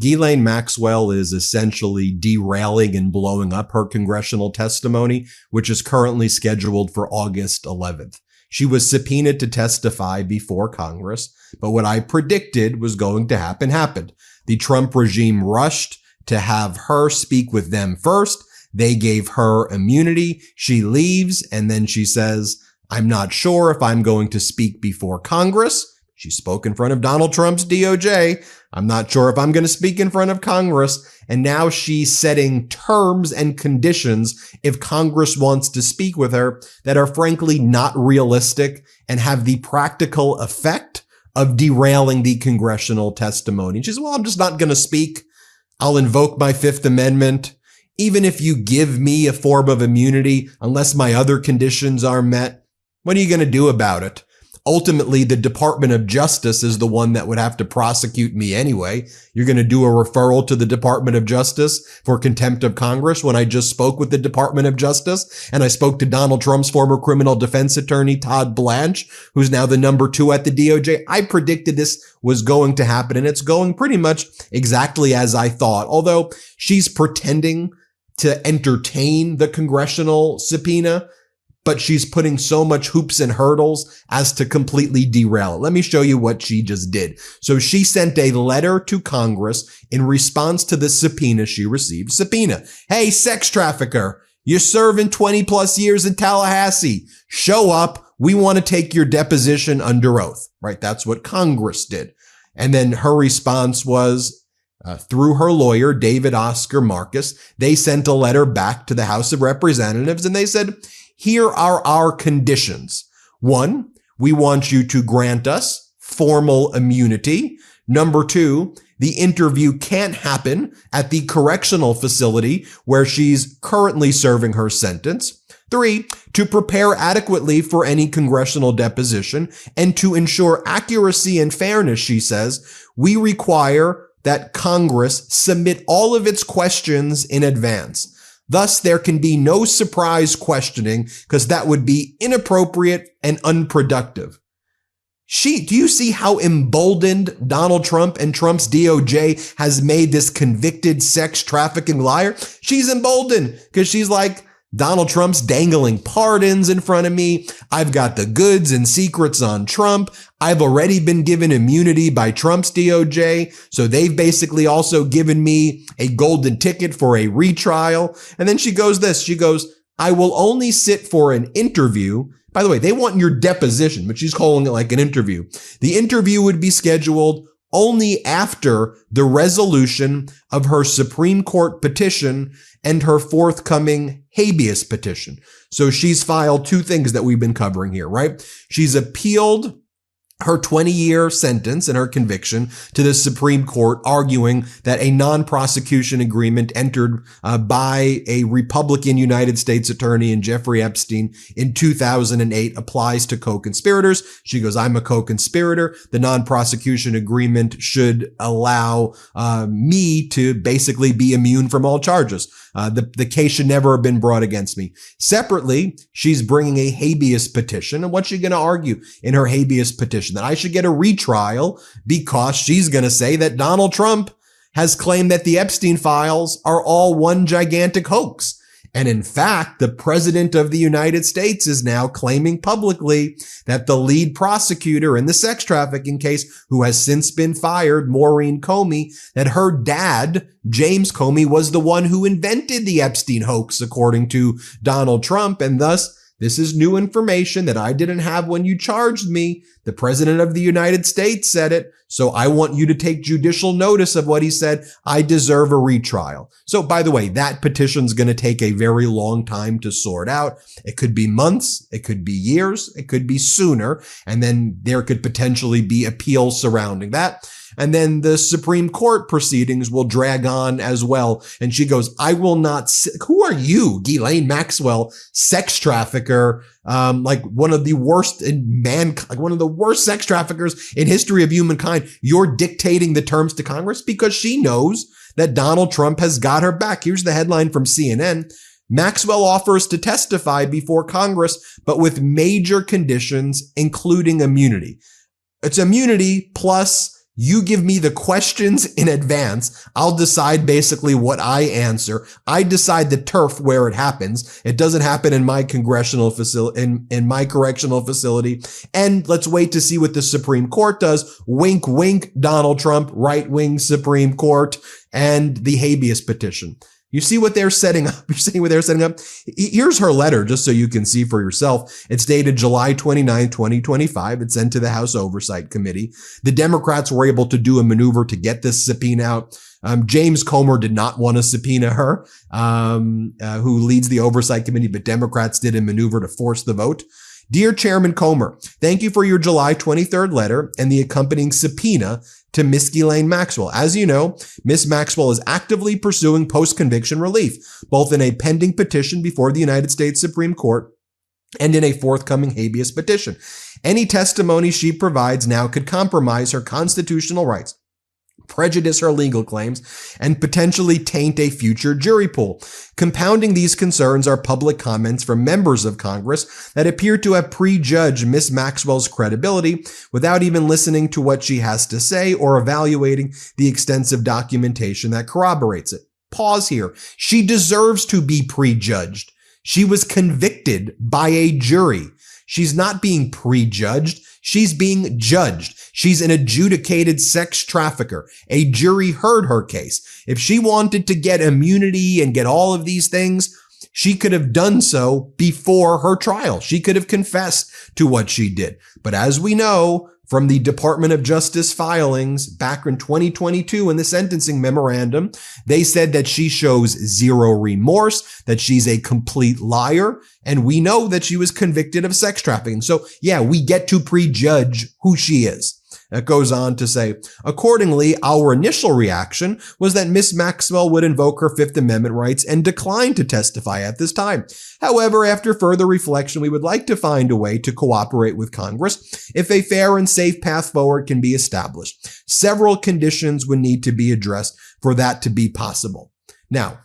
Ghislaine Maxwell is essentially derailing and blowing up her congressional testimony, which is currently scheduled for August 11th. She was subpoenaed to testify before Congress, but what I predicted was going to happen happened. The Trump regime rushed to have her speak with them first. They gave her immunity. She leaves, and then she says, I'm not sure if I'm going to speak before Congress. She spoke in front of Donald Trump's DOJ. I'm not sure if I'm going to speak in front of Congress. And now she's setting terms and conditions if Congress wants to speak with her that are frankly not realistic and have the practical effect of derailing the congressional testimony. She says, well, I'm just not going to speak. I'll invoke my Fifth Amendment. Even if you give me a form of immunity, unless my other conditions are met, what are you going to do about it? Ultimately, the Department of Justice is the one that would have to prosecute me anyway. You're going to do a referral to the Department of Justice for contempt of Congress when I just spoke with the Department of Justice and I spoke to Donald Trump's former criminal defense attorney, Todd Blanche, who's now the #2 at the DOJ. I predicted this was going to happen, and it's going pretty much exactly as I thought, although she's pretending to entertain the congressional subpoena, but she's putting so much hoops and hurdles as to completely derail it. Let me show you what she just did. So she sent a letter to Congress in response to the subpoena she received. Subpoena. Hey, sex trafficker, you're serving 20 plus years in Tallahassee. Show up. We want to take your deposition under oath, right? That's what Congress did. And then her response was, through her lawyer, David Oscar Marcus, they sent a letter back to the House of Representatives and they said, here are our conditions. 1, we want you to grant us formal immunity. 2, the interview can't happen at the correctional facility where she's currently serving her sentence. 3, to prepare adequately for any congressional deposition and to ensure accuracy and fairness, she says, we require that Congress submit all of its questions in advance. Thus, there can be no surprise questioning because that would be inappropriate and unproductive. Do you see how emboldened Donald Trump and Trump's DOJ has made this convicted sex trafficking liar? She's emboldened because she's like, Donald Trump's dangling pardons in front of me. I've got the goods and secrets on Trump. I've already been given immunity by Trump's DOJ. So they've basically also given me a golden ticket for a retrial. And then she goes, I will only sit for an interview. By the way, they want your deposition, but she's calling it like an interview. The interview would be scheduled only after the resolution of her Supreme Court petition and her forthcoming habeas petition. So she's filed 2 things that we've been covering here, right? She's appealed her 20-year sentence and her conviction to the Supreme Court, arguing that a non-prosecution agreement entered by a Republican United States attorney in Jeffrey Epstein in 2008 applies to co-conspirators. She goes, I'm a co-conspirator. The non-prosecution agreement should allow me to basically be immune from all charges. The case should never have been brought against me. Separately, she's bringing a habeas petition. And what's she going to argue in her habeas petition? That I should get a retrial because she's going to say that Donald Trump has claimed that the Epstein files are all one gigantic hoax. And in fact, the president of the United States is now claiming publicly that the lead prosecutor in the sex trafficking case, who has since been fired, Maureen Comey, that her dad, James Comey, was the one who invented the Epstein hoax, according to Donald Trump. And thus, this is new information that I didn't have when you charged me. The president of the United States said it. So I want you to take judicial notice of what he said. I deserve a retrial. So by the way, that petition's going to take a very long time to sort out. It could be months. It could be years. It could be sooner. And then there could potentially be appeals surrounding that. And then the Supreme Court proceedings will drag on as well. And she goes, I will not who are you, Ghislaine Maxwell, sex trafficker, like one of the worst one of the worst sex traffickers in history of humankind. You're dictating the terms to Congress because she knows that Donald Trump has got her back. Here's the headline from CNN. Maxwell offers to testify before Congress, but with major conditions, including immunity. It's immunity plus You give me the questions in advance. I'll decide basically what I answer. I decide the turf where it happens. It doesn't happen in my congressional facility, in my correctional facility. And let's wait to see what the Supreme Court does. Wink, wink, Donald Trump, right-wing Supreme Court, and the habeas petition. You see what they're setting up? You're seeing what they're setting up? Here's her letter, just so you can see for yourself. It's dated July 29, 2025. It's sent to the House Oversight Committee. The Democrats were able to do a maneuver to get this subpoena out. James Comer did not want to subpoena her, who leads the Oversight Committee, but Democrats did a maneuver to force the vote. Dear Chairman Comer, thank you for your July 23rd letter and the accompanying subpoena to Miss Ghislaine Maxwell. As you know, Miss Maxwell is actively pursuing post-conviction relief, both in a pending petition before the United States Supreme Court and in a forthcoming habeas petition. Any testimony she provides now could compromise her constitutional rights, prejudice her legal claims, and potentially taint a future jury pool. Compounding these concerns are public comments from members of Congress that appear to have prejudged Miss Maxwell's credibility without even listening to what she has to say or evaluating the extensive documentation that corroborates it. Pause here. She deserves to be prejudged. She was convicted by a jury. She's not being prejudged. She's being judged. She's an adjudicated sex trafficker. A jury heard her case. If she wanted to get immunity and get all of these things, she could have done so before her trial. She could have confessed to what she did. But as we know from the Department of Justice filings back in 2022 in the sentencing memorandum, they said that she shows zero remorse, that she's a complete liar, and we know that she was convicted of sex trafficking. So yeah, we get to prejudge who she is. It goes on to say, accordingly, our initial reaction was that Miss Maxwell would invoke her Fifth Amendment rights and decline to testify at this time. However, after further reflection, we would like to find a way to cooperate with Congress if a fair and safe path forward can be established. Several conditions would need to be addressed for that to be possible. Now,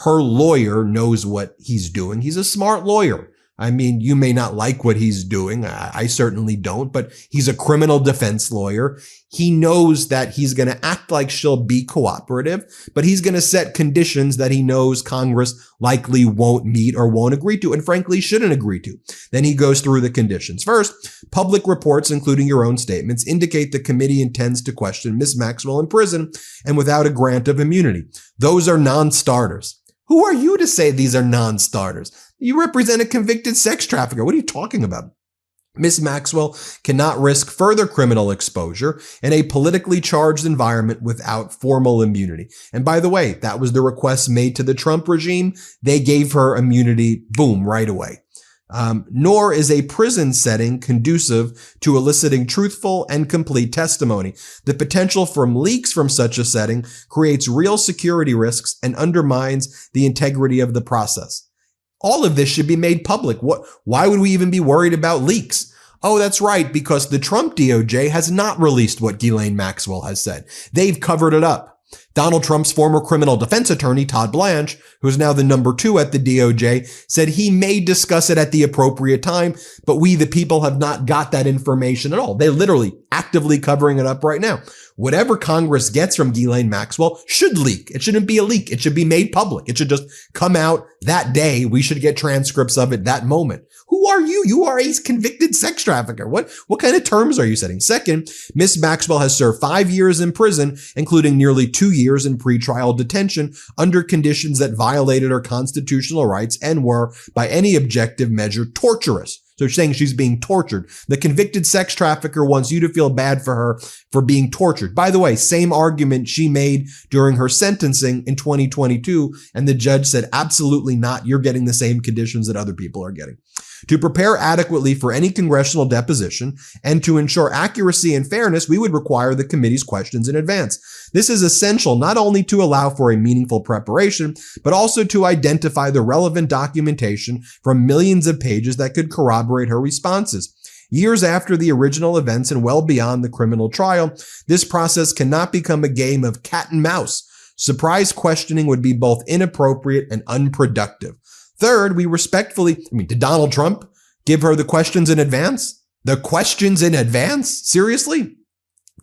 her lawyer knows what he's doing. He's a smart lawyer. I mean, you may not like what he's doing. I certainly don't, but he's a criminal defense lawyer. He knows that he's going to act like she'll be cooperative, but he's going to set conditions that he knows Congress likely won't meet or won't agree to, and frankly shouldn't agree to. Then he goes through the conditions. First, public reports, including your own statements, indicate the committee intends to question Ms. Maxwell in prison and without a grant of immunity. Those are non-starters. Who are you to say these are non-starters? You represent a convicted sex trafficker. What are you talking about? Ms. Maxwell cannot risk further criminal exposure in a politically charged environment without formal immunity. And by the way, that was the request made to the Trump regime. They gave her immunity, boom, right away. Nor is a prison setting conducive to eliciting truthful and complete testimony. The potential for leaks from such a setting creates real security risks and undermines the integrity of the process. All of this should be made public. Why would we even be worried about leaks? Oh, that's right, because the Trump DOJ has not released what Ghislaine Maxwell has said. They've covered it up. Donald Trump's former criminal defense attorney, Todd Blanche, who's now the number 2 at the DOJ, said he may discuss it at the appropriate time, but we, the people, have not got that information at all. They're literally actively covering it up right now. Whatever Congress gets from Ghislaine Maxwell should leak. It shouldn't be a leak. It should be made public. It should just come out that day. We should get transcripts of it that moment. Who are you? You are a convicted sex trafficker. What kind of terms are you setting? Second, Ms. Maxwell has served 5 years in prison, including nearly 2 years in pretrial detention under conditions that violated her constitutional rights and were, by any objective measure, torturous. So she's saying she's being tortured. The convicted sex trafficker wants you to feel bad for her for being tortured. By the way, same argument she made during her sentencing in 2022, and the judge said, absolutely not. You're getting the same conditions that other people are getting. To prepare adequately for any congressional deposition and to ensure accuracy and fairness, we would require the committee's questions in advance. This is essential not only to allow for a meaningful preparation, but also to identify the relevant documentation from millions of pages that could corroborate her responses. Years after the original events and well beyond the criminal trial, this process cannot become a game of cat and mouse. Surprise questioning would be both inappropriate and unproductive. Third, we respectfully, did Donald Trump give her the questions in advance? The questions in advance? Seriously?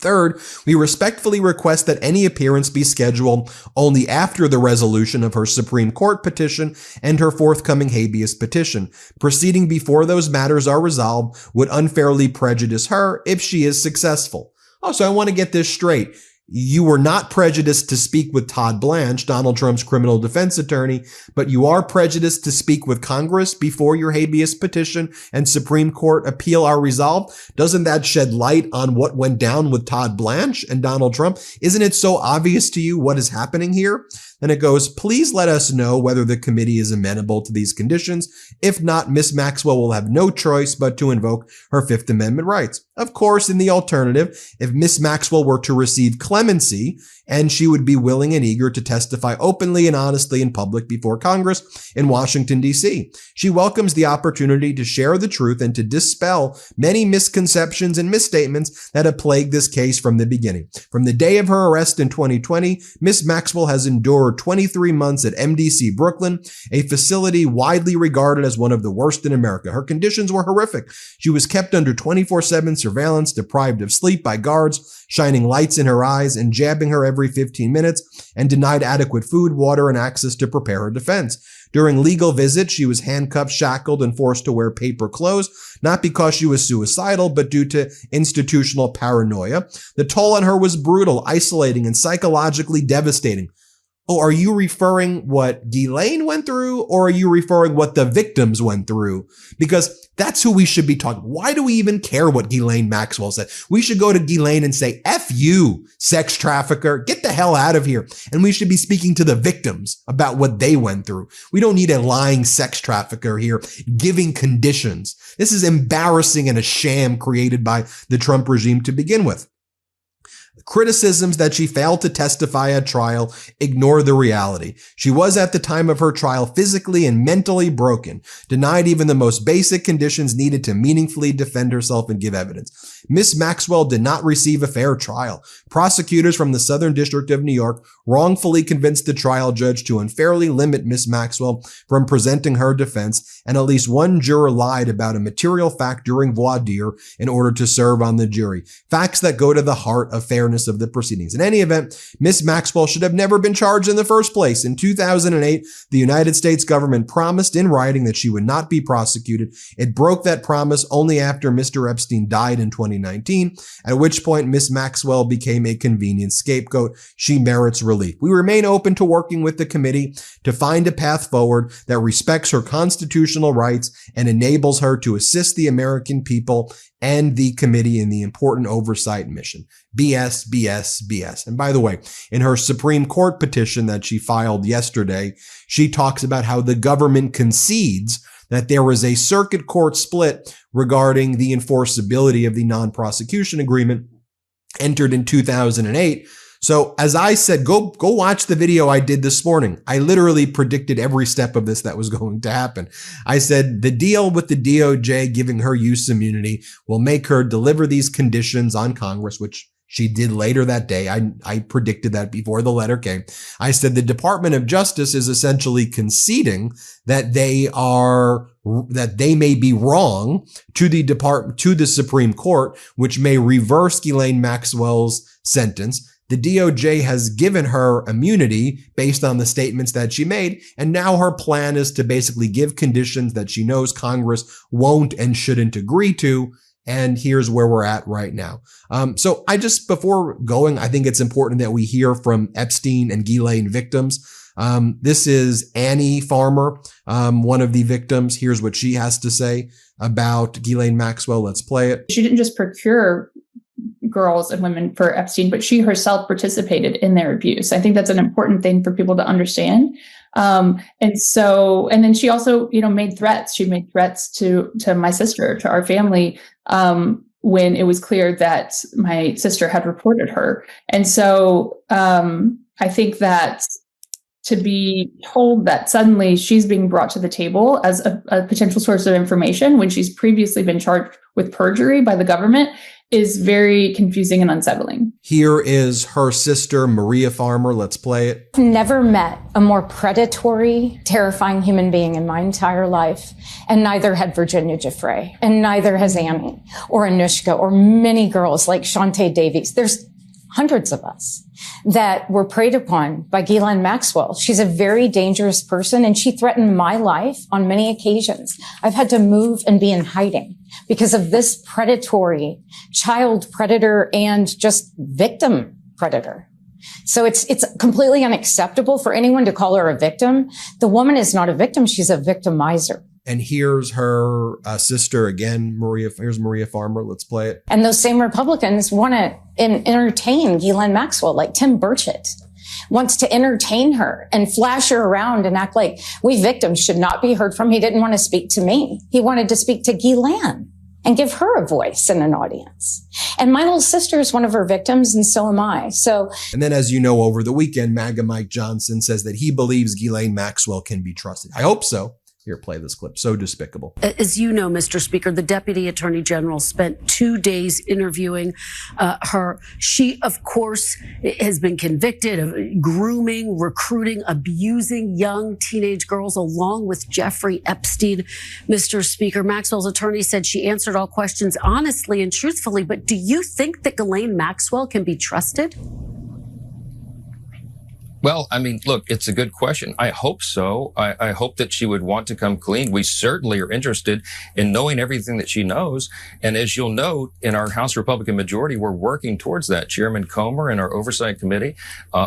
Third, we respectfully request that any appearance be scheduled only after the resolution of her Supreme Court petition and her forthcoming habeas petition. Proceeding before those matters are resolved would unfairly prejudice her if she is successful. Also, I want to get this straight. You were not prejudiced to speak with Todd Blanche, Donald Trump's criminal defense attorney, but you are prejudiced to speak with Congress before your habeas petition and Supreme Court appeal are resolved. Doesn't that shed light on what went down with Todd Blanche and Donald Trump? Isn't it so obvious to you what is happening here? Then it goes, please let us know whether the committee is amenable to these conditions. If not, Ms. Maxwell will have no choice but to invoke her Fifth Amendment rights. Of course, in the alternative, if Ms. Maxwell were to receive clemency, and she would be willing and eager to testify openly and honestly in public before Congress in Washington, D.C. She welcomes the opportunity to share the truth and to dispel many misconceptions and misstatements that have plagued this case from the beginning. From the day of her arrest in 2020, Ms. Maxwell has endured 23 months at MDC Brooklyn, a facility widely regarded as one of the worst in America. Her conditions were horrific. She was kept under 24/7 surveillance, deprived of sleep by guards, shining lights in her eyes and jabbing her every 15 minutes, and denied adequate food, water, and access to prepare her defense. During legal visits, she was handcuffed, shackled, and forced to wear paper clothes, not because she was suicidal, but due to institutional paranoia. The toll on her was brutal, isolating, and psychologically devastating. Oh, are you referring what Ghislaine went through, or are you referring what the victims went through? Because that's who we should be talking. Why do we even care what Ghislaine Maxwell said? We should go to Ghislaine and say, F you, sex trafficker, get the hell out of here. And we should be speaking to the victims about what they went through. We don't need a lying sex trafficker here giving conditions. This is embarrassing and a sham created by the Trump regime to begin with. Criticisms that she failed to testify at trial ignore the reality. She was at the time of her trial physically and mentally broken, denied even the most basic conditions needed to meaningfully defend herself and give evidence. Ms. Maxwell did not receive a fair trial. Prosecutors from the Southern District of New York wrongfully convinced the trial judge to unfairly limit Ms. Maxwell from presenting her defense, and at least one juror lied about a material fact during voir dire in order to serve on the jury. Facts that go to the heart of fairness of the proceedings. In any event, Ms. Maxwell should have never been charged in the first place. In 2008, the United States government promised in writing that she would not be prosecuted. It broke that promise only after Mr. Epstein died in 2019, at which point Ms. Maxwell became a convenient scapegoat. She merits relief. We remain open to working with the committee to find a path forward that respects her constitutional rights and enables her to assist the American people and the committee in the important oversight mission. BS, BS, BS. And by the way, in her Supreme Court petition that she filed yesterday, she talks about how the government concedes that there was a circuit court split regarding the enforceability of the non-prosecution agreement entered in 2008. So as I said, go watch the video I did this morning. I literally predicted every step of this that was going to happen. I said the deal with the DOJ giving her use immunity will make her deliver these conditions on Congress, which she did later that day. I predicted that before the letter came. I said the Department of Justice is essentially conceding that they may be wrong to the Supreme Court, which may reverse Ghislaine Maxwell's sentence. The DOJ has given her immunity based on the statements that she made, and now her plan is to basically give conditions that she knows Congress won't and shouldn't agree to. And here's where we're at right now. So before going, I think it's important that we hear from Epstein and Ghislaine victims. This is Annie Farmer, one of the victims. Here's what she has to say about Ghislaine Maxwell. Let's play it. She didn't just procure girls and women for Epstein, but she herself participated in their abuse. I think that's an important thing for people to understand. And then she also, made threats. She made threats to my sister, to our family, when it was clear that my sister had reported her. And so I think that to be told that suddenly she's being brought to the table as a potential source of information when she's previously been charged with perjury by the government, is very confusing and unsettling. Here is her sister, Maria Farmer. Let's play it. I've never met a more predatory, terrifying human being in my entire life. And neither had Virginia Giuffre, and neither has Annie or Anushka or many girls like Shantae Davies. There's hundreds of us that were preyed upon by Ghislaine Maxwell. She's a very dangerous person, and she threatened my life on many occasions. I've had to move and be in hiding because of this predatory child predator and just victim predator. So it's completely unacceptable for anyone to call her a victim. The woman is not a victim. She's a victimizer. And here's her sister again, Maria. Here's Maria Farmer. Let's play it. And those same Republicans want to entertain Ghislaine Maxwell, like Tim Burchett wants to entertain her and flash her around and act like we victims should not be heard from. He didn't want to speak to me. He wanted to speak to Ghislaine and give her a voice and an audience. And my little sister is one of her victims, and so am I. And then, as you know, over the weekend, MAGA Mike Johnson says that he believes Ghislaine Maxwell can be trusted. I hope so. Here, play this clip. So despicable. As you know, Mr. Speaker, the Deputy Attorney General spent 2 days interviewing her. She, of course, has been convicted of grooming, recruiting, abusing young teenage girls along with Jeffrey Epstein. Mr. Speaker, Maxwell's attorney said she answered all questions honestly and truthfully. But do you think that Ghislaine Maxwell can be trusted? Well, I mean, look, it's a good question. I hope so. I hope that she would want to come clean. We certainly are interested in knowing everything that she knows. And as you'll note, in our House Republican majority, we're working towards that. Chairman Comer and our Oversight Committee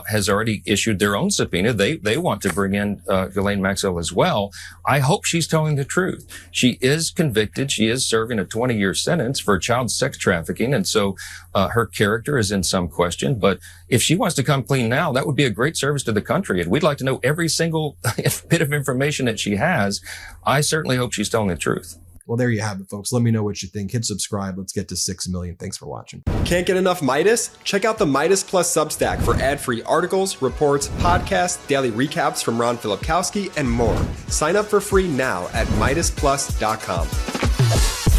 has already issued their own subpoena. They want to bring in Ghislaine Maxwell as well. I hope she's telling the truth. She is convicted. She is serving a 20-year sentence for child sex trafficking. And so her character is in some question. But if she wants to come clean now, that would be a great service to the country. And we'd like to know every single bit of information that she has. I certainly hope she's telling the truth. Well, there you have it, folks. Let me know what you think. Hit subscribe. Let's get to 6 million. Thanks for watching. Can't get enough Meidas? Check out the Meidas Plus Substack for ad-free articles, reports, podcasts, daily recaps from Ron Filipkowski, and more. Sign up for free now at MeidasPlus.com.